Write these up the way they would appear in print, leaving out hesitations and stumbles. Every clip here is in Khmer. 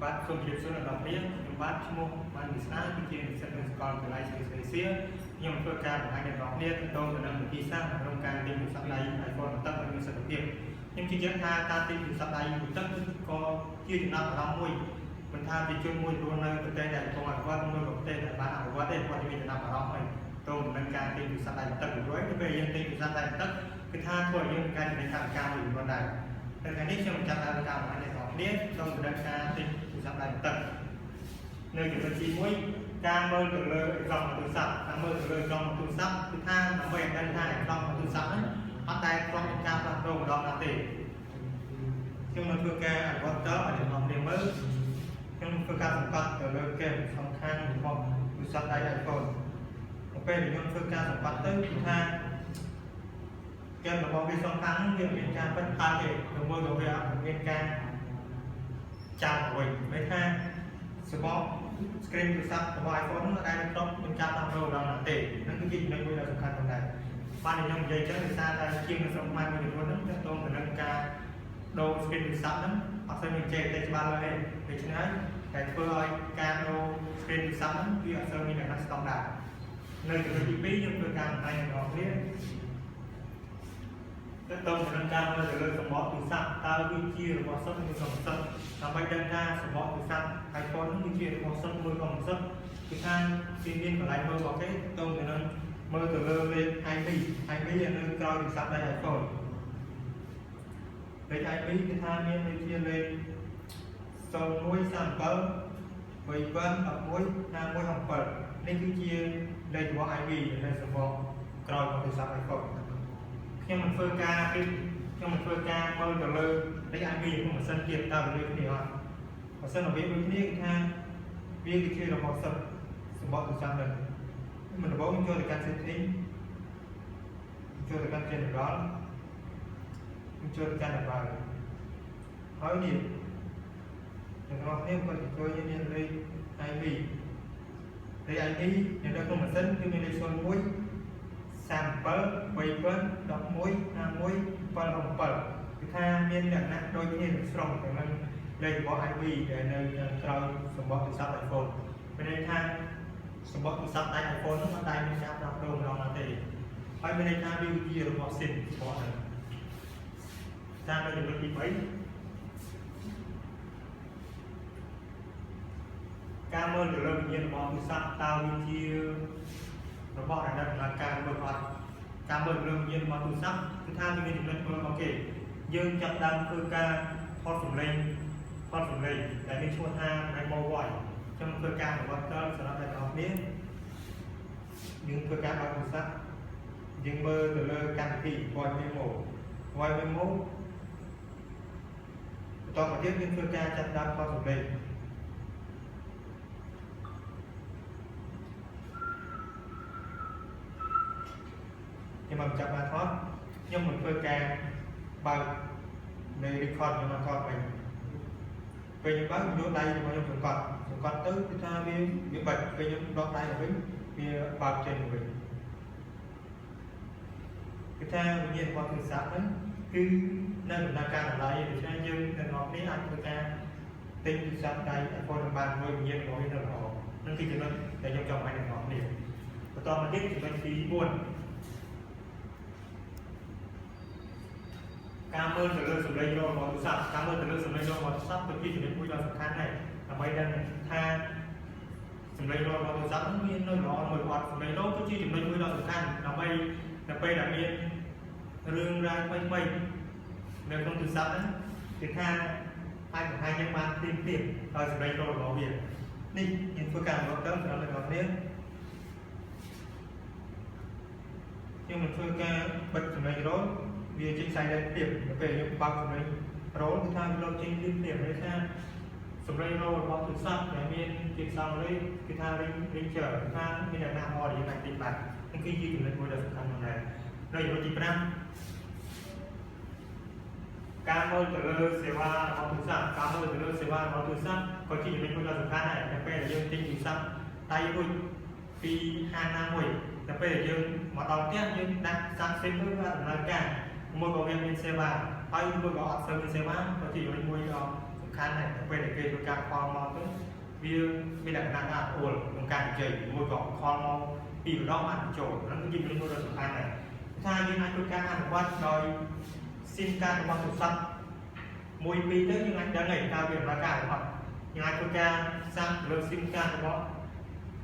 បាទសូមជម្រាបសួរដល់អ្នកខ្ញុំបាទឈ្មោះបានវិស្នាគឺជានិស្សិតនៅសាកលវិទ្យាល័យស្រីស្រីសៀខ្ញុំធ្វើការបង្ហាញដល់អ្នកទាក់ទងទៅនឹងវិធីសាស្ត្រក្នុងការទិញទូរស័ព្ទដៃ iPhone បន្តិចឲ្យមានសុខភាពខ្ញុំជឿជាក់ថាការទិញទូរស័ព្ទដៃបន្តិចក៏ជាចំណាប់អារម្មណ៍មួយមិនថាជាជនមួយរស់នៅប្រទេសដែលកំពុងអភិវឌ្ឍមួយប្រទេសដែលបានអភិវឌ្ឍទេគាត់មានចំណាប់អារម្មណ៍ហើយតទៅនឹងការទិញទូរស័ព្ទដៃបន្តិចពីព្រោះពេលយើងទិញទូរស័ព្ទដៃបន្តិចគឺថាធ្វើឲ្យយើងការចំណេញថវិកាមួយចំនួនដែរតែថ្ងៃនេះខ្ញុំចាប់តាមការបង្ហាញដល់អ្នកក្នុងដំណើរការទិញទូរស័ព្ទដៃបន្តិចនៅចំណុចទី1ការមើលទៅលើអេក្រង់ទូរស័ព្ទការមើលទៅលើអេក្រង់ទូរស័ព្ទគឺថាដើម្បីឲ្យដឹងថាអេក្រង់ទូរស័ព្ទហ្នឹងអត់ដែលគ្រាន់តែការផ្លាស់ប្ដូរម្ដងណាទេខ្ញុំនឹងធ្វើការអនុវត្តតឲ្យអ្នកនរគ្នាមើលខ្ញុំធ្វើការសង្កត់ទៅលើកេរសំខាន់របស់ទូរស័ព្ទដៃ iPhone ពេលខ្ញុំធ្វើការសង្កត់ទៅគឺថាកេររបស់វាសំខាន់វាមានការបិទផាទេជាមួយក៏វាអត់មានការចាំអ្វីមិនថាសម្បក screen ទូរស័ព្ទរបស់ iPhone នោះដែលគ្រប់មានការដោះដូរដល់ណាទេហ្នឹងគឺជាចំណុចមួយដ៏សំខាន់ផងដែរបានខ្ញុំនិយាយចឹងដោយសារតែជាងនៅស្រុកខ្មែរមួយចំនួនហ្នឹងទាក់ទងទៅនឹងការដូរ screen ទូរស័ព្ទហ្នឹងអត់សូវមានចេះតែច្បាស់ឡើយទេដូច្នេះតែធ្វើឲ្យការដូរ screen ទូរស័ព្ទហ្នឹងវាអត់សូវមានលក្ខណៈស្តង់ដារនៅចំណុចទី2ខ្ញុំធ្វើការបង្ហាញដល់អ្នកទាក់ទងទៅនឹងការមើលទៅលើសម្បកទូរស័ព្ទតើវាជារបស់សុទ្ធឬក៏មិនសុទ្ធដើម្បីដឹងថាសម្បកទូរស័ព្ទ iPhone នោះគឺជារបស់សុទ្ធមួយក៏មិនសុទ្ធគឺថាវាមានកន្លែងមើលរបស់គេទាក់ទងទៅនឹងមើលទៅលើលេខ IP នៅក្រោយទូរស័ព្ទដៃ iPhone លេខ IP គឺថាមានដូចជាលេខ0137 37115157នេះគឺជាលេខរបស់ IP នៅសម្បកក្រោយទូរស័ព្ទ iPhoneខ្ញុំមិនធ្វើការមើលទៅលើលេខ IP របស់ម៉ាស៊ីនទៀតតើវាដូចគ្នាអត់បើសិនវាដូចគ្នាគឺថាវាគឺជារបស់សិបសម្បកទូរស័ព្ទហ្នឹងមិនដំបូងខ្ញុំចូលទៅកាន់ setting ចូលទៅកាន់ general ខ្ញុំចូលទៅកាន់ device ហើយនេះអ្នកនរគ្នាគាត់ជួយមានលេខ IP លេខ IP នៅក្នុងម៉ាស៊ីនគឺមានលេខ01 37 37 11 5157គឺថាមានលក្ខណៈដូចគ្នានឹងស្រុងទៅនឹងលេខរបស់ IP ដែលនៅក្រោយសម្បកទូរស័ព្ទ iPhone មានន័យថាសម្បកទូរស័ព្ទដៃ iPhone នោះមិនដែលមានការផ្លាស់ប្ដូរម្ដងណាទេហើយមានន័យថាវាជារបស់ SIM របស់ហ្នឹងតាមនៅចំណុចទី3ការមើលទៅលើវិញ្ញាណរបស់ទូរស័ព្ទតើវាជារបស់ដែលដំណើរការមើលអត់ការមើលលើវិញ្ញាណរបស់ទូរស័ព្ទគឺថាវាមានចំណុចមើលរបស់គេយើងចាប់ដើមធ្វើការថតសម្លេងដែលមានឈ្មោះថា Memo Voice ខ្ញុំធ្វើការអនុវត្តតសម្រាប់អ្នកនរគ្នាយើងធ្វើការបើកទូរស័ព្ទយើងមើលទៅលើកម្មវិធី Voice Memo បន្តមកទៀតយើងធ្វើការចាប់ដើមថតសម្លេងខ្ញុំមកចាប់បានថតខ្ញុំមិនធ្វើការបើកនៅ record ខ្ញុំមកថតវិញពេលខ្ញុំបើកខ្ញុំយកដៃរបស់ខ្ញុំសង្កត់ទៅគឺថាវាបិទពេលខ្ញុំដកដៃទៅវិញវាបើកចេញទៅវិញគឺថាវិញ្ញាណរបស់ទូរស័ព្ទហ្នឹងគឺនៅដំណើរការតម្លៃដូច្នេះយើងទាំងអស់គ្នាអាចធ្វើការទិញទូរស័ព្ទដៃ iPhone បានមួយវិញ្ញាណរបស់វាទៅល្អនឹងគឺចំណុចដែលខ្ញុំចង់ឲ្យទាំងអស់គ្នាបន្តមកទៀតចំណុចទី4ការមើលទៅលើសម្លេងរបស់ទូរស័ព្ទការមើលទៅលើសម្លេងរបស់ទូរស័ព្ទគឺជាចំណុចមួយដ៏សំខាន់ដែរដើម្បីដឹងថាសម្លេងរបស់ទូរស័ព្ទមាននៅល្អមួយអត់សម្លេងនោះគឺជាចំណុចមួយដ៏សំខាន់ដើម្បីនៅពេលដែលមានរឿងរ៉ាវថ្មីៗនៅក្នុងទូរស័ព្ទហ្នឹងគឺថាអាចបង្ហាញយ៉ាងបានព្រាមដោយសម្លេងរបស់វានេះយើងធ្វើការអនុវត្តទៅសម្រាប់អ្នកនរគ្នាខ្ញុំនឹងធ្វើការបិទសម្លេងរោលវាចេញផ្សាយដល់ព្រាមទៅពេលខ្ញុំបើកសម្លេងរោលគឺថាវាលោកចេញព្រាមនេះថាសម្លេងរោលរបស់ទូរស័ព្ទដែលមានជាខ្សោយលេខគឺថា Ringer ថាមានលក្ខណៈល្អដែលយើងអាចទិញបាននេះគឺជាចំណុចមួយដ៏សំខាន់ផងដែរនៅចំណុចទី5ការមើលទៅលើសេវារបស់ទូរស័ព្ទក៏ជាចំណុចមួយដ៏សំខាន់ដែរតែពេលដែលយើងទិញទូរស័ព្ទដៃរួចពីហាងណាមួយតែពេលដែលយើងមកដល់ផ្ទះយើងដាក់សាក់ SIM ទៅវាដំណើរការមួយក៏វាមានសេវាហើយមួយក៏អត់សូវមានសេវាក៏ជាចំណុចមួយដ៏សំ khăn này về để kê tôi càng khoa mau tới vì là năng ăn ổn một càng chơi một gọn khoa mau vì đó ăn chỗ nó cứ nhìn lên một đợt khăn này thay như anh tôi càng ăn quát rồi xin càng qua thủ sắc mùi pi tới nhưng anh đã nhảy cao biển và cả hoặc nhưng anh tôi càng sang lượng xin càng có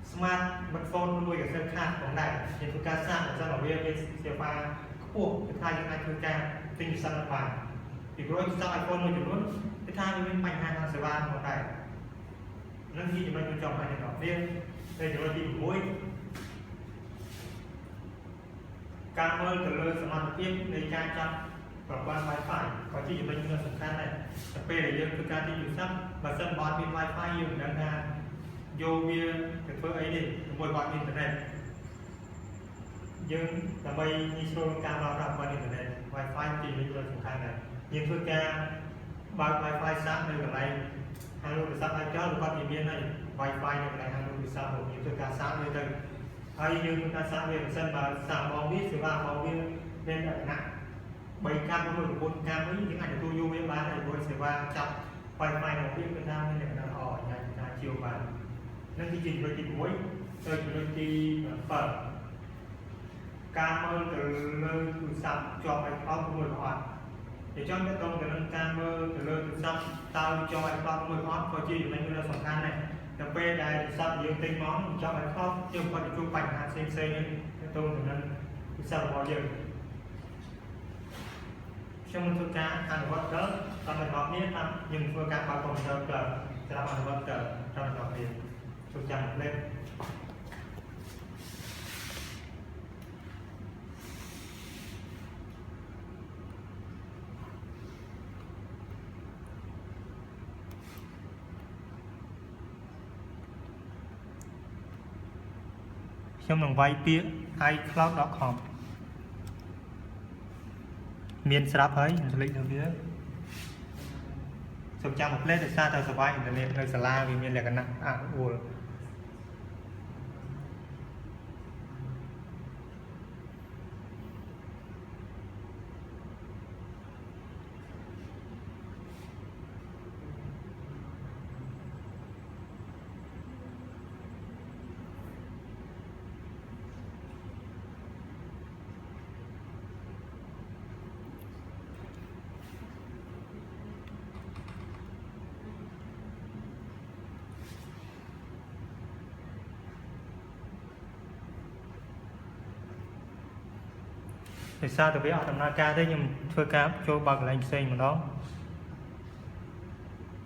smart smartphone nuôi ở sân khănของnày nhưng tôi càng sang ở ra bảo vệ sẽ pha cuộc thay như anh tôi càng tinh săn vàng thì rồi sau iPhone một chút nữa cái thay như bên mạnh hàng hàng sẽ vàng một này nó khi chúng mình chọn hai đầu tiên đây chúng ta tìm mũi cảm ơn từ lời sẵn mặt tiếp để trang chăm và quan wifi có chỉ chúng mình là sẵn này tập về để dân thực ra thì dùng sắp và sân bón bên wifi dùng đang ra vô bia cái phương ấy đi môi gọi internet nhưng là bây như số cam vào ra qua internet wifi thì mình là sẵn này nhưng phương ca bao wifi sáng đây ở đây hàng luôn sắp hai chó được con miền này wifi này lại hàng luôn sao một những phương ca sáng đây đây hay như phương ca sáng về sân và sáng bóng biết sự vào bóng biết nên là nặng bảy cam của mình bốn cam với những ảnh tôi yêu với bán này tôi sẽ qua chậm wifi nó biết Việt Nam nên là họ nhà chúng ta chiều vào nên chương trình với tìm mũi tôi chúng tôi đi phở cảm ơn từ lời từ sẵn cho bài khóa của người hỏi để cho cái tông từ nâng cam từ lời từ sẵn tao cho bài khóa của người hỏi có chi để mình là sẵn khăn này cà phê đài từ sẵn dương tinh món cho bài khóa chứ không phải chụp ảnh hạt xem cái tông từ nâng từ sẵn bao giờ trong một phương cá ăn vật đó còn mình học biết ăn nhưng phương cá bao gồm chờ cờ sẽ làm ăn vật cờ trong học thì tôi chẳng lên trong đồng vay phía iCloud.com miền sáp ấy lịch được biết sông trang một lên để xa tờ survive internet nơi sả la vì miền là cái nặng ủa thì sao từ phía ở tầm ca thế nhưng phơi cá cho bằng là anh xây mà đó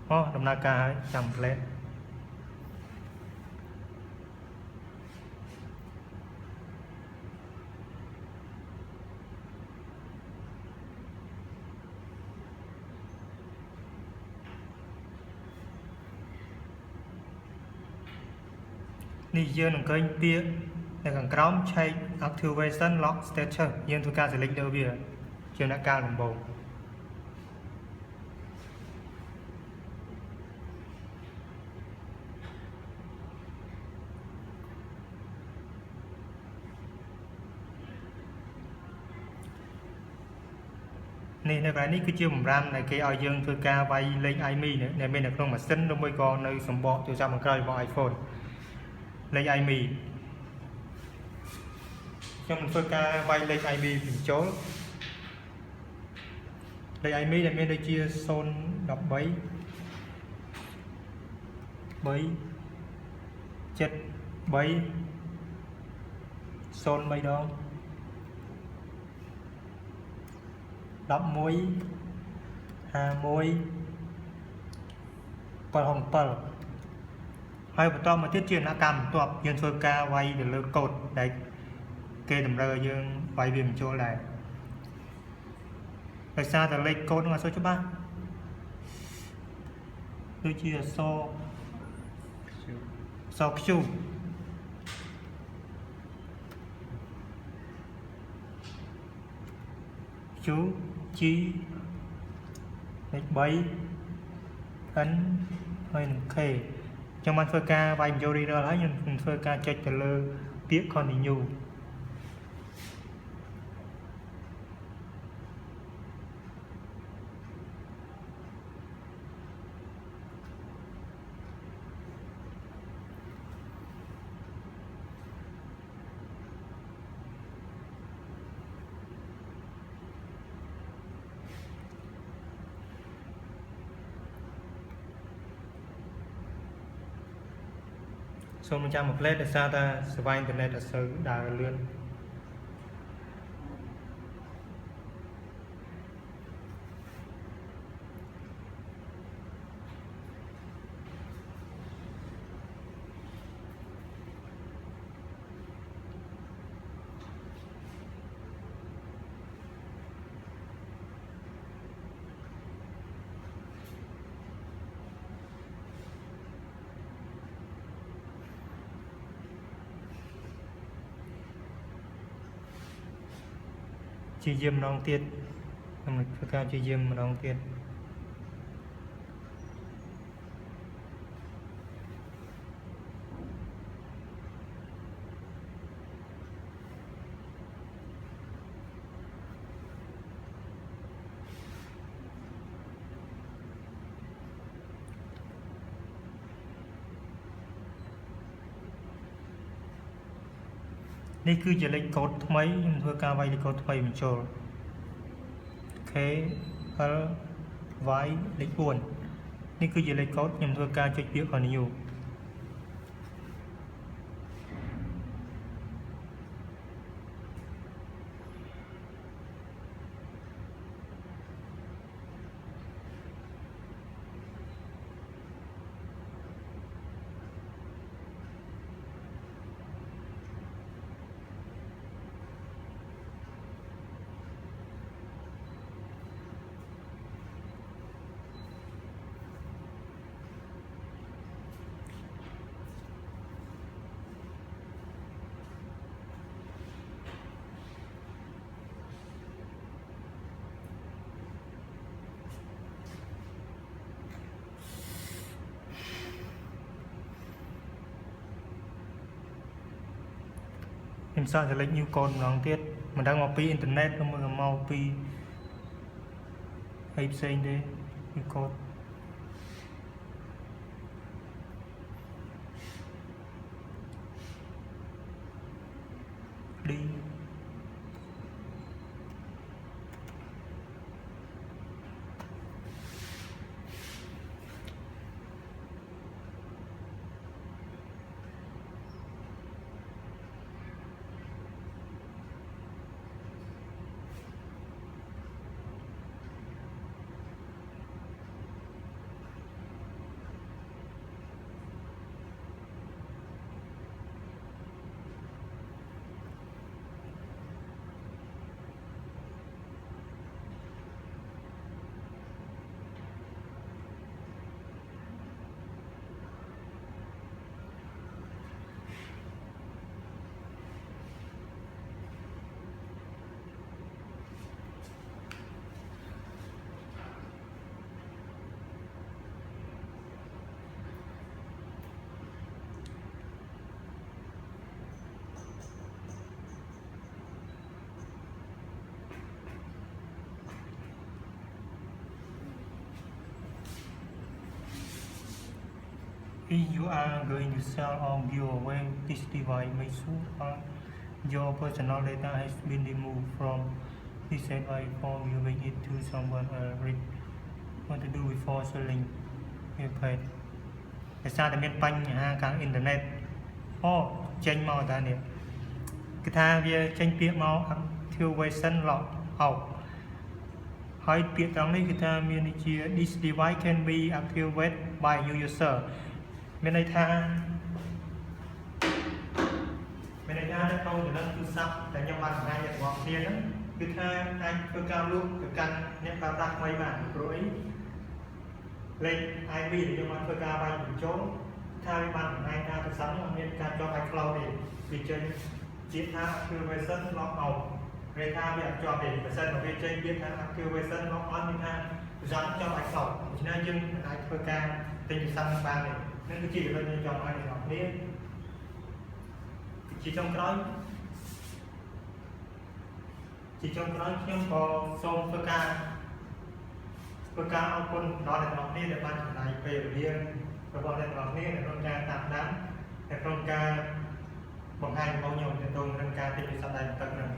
tầm ca chầm lên đi giờ đừng kênh bia để càng cắm chạy activation lock status nhưng tôi ca sẽ link đâu bia chiều đã cao đồng bộ nên cái này cứ chưa một ram này cái ở dương tôi ca vay lên iMe nữa để bên được không mà xin đâu mới còn nơi sầm bọ từ sao mà coi vào iPhone lên iMe trong phương ca vay lên iMe mình chối lên iMe là bên đây chia son đọc bấy chất bấy son bấy đó đọc muối hà muối còn hồng tờ hay một to mà tiết truyền đã cầm tuộc dân phương ca vay để lơ cột đấy kê tầm rơ dương vay viêm chỗ này tại sao ta lấy code mà số cho ba tôi chia so chu chú chi bấy ấn hay khề trong anh phơi ca vay vô đi ra lấy nhưng phơi ca chạy từ lơ tiếc con thì nhu សូមចាំមួយផ្លេតដោយសារតែសេវាអ៊ីនធឺណិតអត់សូវដើរលឿនជាយាមម្ដងទៀតខ្ញុំនឹងធ្វើការជាយាមម្ដងទៀតនេះគឺជាលេខកូដថ្មីខ្ញុំធ្វើការវាយលេខកូដថ្មីបញ្ចូល K L Y លេខ4នេះគឺជាលេខកូដខ្ញុំធ្វើការចុចពាក្យ continue ខ្ញុំសាកselect new code ម្ដងទៀតមិនដឹងមកពីអ៊ីនធឺណិតឬមកពីអីផ្សេងទេ new code D If you are going to sell or give away this device, make sure your personal data has been removed from this device before giving it to someone else. What to do before selling your page? ដោយសារតែមានបញ្ហាខាងអ៊ីនធឺណិតអូចេញមកតានេះគឺថាវាចេញពាក្យមក activation log out ហើយពាក្យត្រង់នេះគឺថាមានដូចជា this device can be activated by your user មានន័យថានៅក្នុងទូរស័ព្ទដែលខ្ញុំបានបង្ហាញអ្នកបងប្អូនហ្នឹងគឺថាអាចធ្វើការលូកទៅកាន់អ្នកប្រើប្រាស់ថ្មីបានព្រោះអីលេខ IP ដែលខ្ញុំបានធ្វើការវាយបញ្ចូលថាវាបានបង្ហាញថាទូរស័ព្ទនេះមានការជាប់ iCloud ទេវាចេញជាថា activation log out គេថាវាអត់ជាប់ទេបើសិនមកវាចេញវាថា activation log on មានថាទូរស័ព្ទជាប់ iCloud ដូច្នេះយើងអាចធ្វើការទិញទូរស័ព្ទបានទេនឹងគឺជាចំណុចខ្ញុំចង់ឲ្យអ្នកនរគ្នាជាចុងក្រោយខ្ញុំក៏សូមធ្វើការអរគុណដល់អ្នកនរគ្នាដែលបានចំណាយពេលវេលារបស់អ្នកនរគ្នាក្នុងការតាមដាននៅក្នុងការបង្ហាញរបស់ខ្ញុំទៅនឹងការទិញទូរស័ព្ទដៃទឹកហ្នឹង